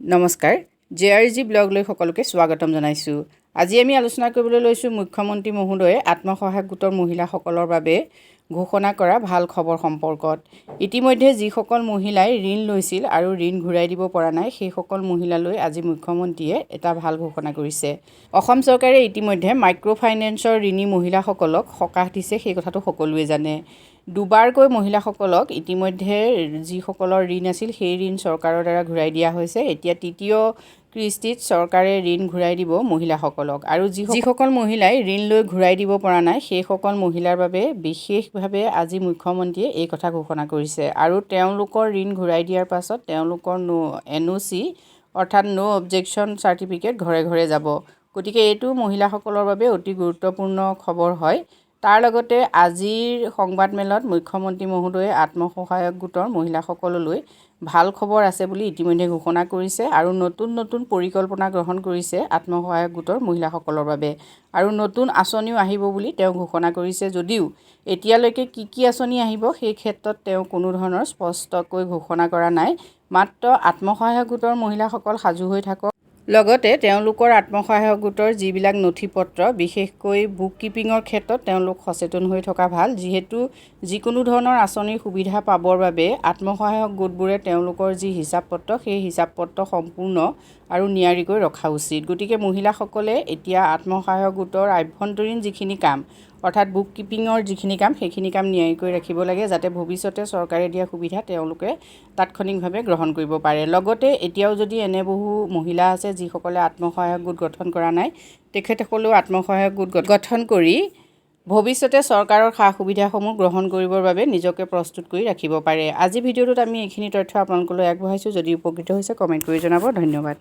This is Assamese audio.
নমস্কাৰ জেআৰজি ব্লগ লৈ সকলোকে স্বাগতম জনাইছো। আজি আমি আলোচনা কৰিবলৈ লৈছো মুখ্যমন্ত্ৰী মহোদয়ে আত্মসহায়ক গোটৰ মহিলাসকলৰ বাবে ঘোষণা কৰা ভাল খবৰ সম্পৰ্কত। ইতিমধ্যে যিসকল মহিলাই ঋণ লৈছিল আৰু ঋণ ঘূৰাই দিব পৰা নাই সেই সকল মহিলালৈ আজি মুখ্যমন্ত্ৰীয়ে এটা ভাল ঘোষণা কৰিছে। অসম চৰকাৰে ইতিমধ্যে মাইক্ৰ ফাইনেন্সৰ ঋণী মহিলাসকলক সকাহ দিছে, সেই কথাটো সকলোৱে জানে। দুবাৰকৈ মহিলাসকলক ইতিমধ্যে যিসকলৰ ঋণ আছিল সেই ঋণ চৰকাৰৰ দ্বাৰা ঘূৰাই দিয়া হৈছে। এতিয়া তৃতীয় কিস্তিত চৰকাৰে ঋণ ঘূৰাই দিব মহিলাসকলক, আৰু যিসকল মহিলাই ঋণ লৈ ঘূৰাই দিব পৰা নাই সেইসকল মহিলাৰ বাবে বিশেষভাৱে আজি মুখ্যমন্ত্ৰীয়ে এই কথা ঘোষণা কৰিছে। আৰু তেওঁলোকৰ ঋণ ঘূৰাই দিয়াৰ পাছত তেওঁলোকৰ NOC অৰ্থাৎ নো অবজেকশ্যন চাৰ্টিফিকেট ঘৰে ঘৰে যাব। গতিকে এইটো মহিলাসকলৰ বাবে অতি গুৰুত্বপূৰ্ণ খবৰ হয়। তাৰ লগতে আজিৰ সংবাদমেলত মুখ্যমন্ত্ৰী মহোদয়ে আত্মসহায়ক গোটৰ মহিলাসকললৈ ভাল খবৰ আছে বুলি ইতিমধ্যে ঘোষণা কৰিছে, আৰু নতুন পৰিকল্পনা গ্ৰহণ কৰিছে আত্মসহায়ক গোটৰ মহিলাসকলৰ বাবে, আৰু নতুন আঁচনিও আহিব বুলি তেওঁ ঘোষণা কৰিছে। যদিও এতিয়ালৈকে কি আঁচনি আহিব সেই ক্ষেত্ৰত তেওঁ কোনো ধৰণৰ স্পষ্টকৈ ঘোষণা কৰা নাই। মাত্ৰ আত্মসহায়ক গোটৰ মহিলাসকল সাজু হৈ থাকক, লগতে তেওঁলোকৰ আত্মসহায়ক গোটৰ যিবিলাক নথি পত্ৰ, বিশেষকৈ বুক কিপিঙৰ ক্ষেত্ৰত তেওঁলোক সচেতন হৈ থকা ভাল, যিহেতু যিকোনো ধৰণৰ আঁচনিৰ সুবিধা পাবৰ বাবে আত্মসহায়ক গোটবোৰে তেওঁলোকৰ যি হিচাপ পত্ৰ সেই হিচাপ পত্ৰ সম্পূৰ্ণ আৰু নিয়াৰিকৈ ৰখা উচিত। গতিকে মহিলাসকলে এতিয়া আত্মসহায়ক গোটৰ আভ্যন্তৰীণ যিখিনি কাম অৰ্থাৎ বুক কিপিঙৰ যিখিনি কাম সেইখিনি কাম নিয়াৰিকৈ ৰাখিব লাগে, যাতে ভৱিষ্যতে চৰকাৰে দিয়া সুবিধা তেওঁলোকে তাৎক্ষণিকভাৱে গ্ৰহণ কৰিব পাৰে। লগতে এতিয়াও যদি এনে বহু মহিলা আছে যিসকলে আত্মসহায়ক গোট গঠন কৰা নাই, তেখেতসকলেও আত্মসহায়ক গোট গঠন কৰি ভৱিষ্যতে চৰকাৰৰ সা সুবিধাসমূহ গ্ৰহণ কৰিবৰ বাবে নিজকে প্ৰস্তুত কৰি ৰাখিব পাৰে। আজি ভিডিঅ'টোত আমি এইখিনি তথ্য আপোনালোকলৈ আগবঢ়াইছোঁ। যদি উপকৃত হৈছে কমেণ্ট কৰি জনাব। ধন্যবাদ।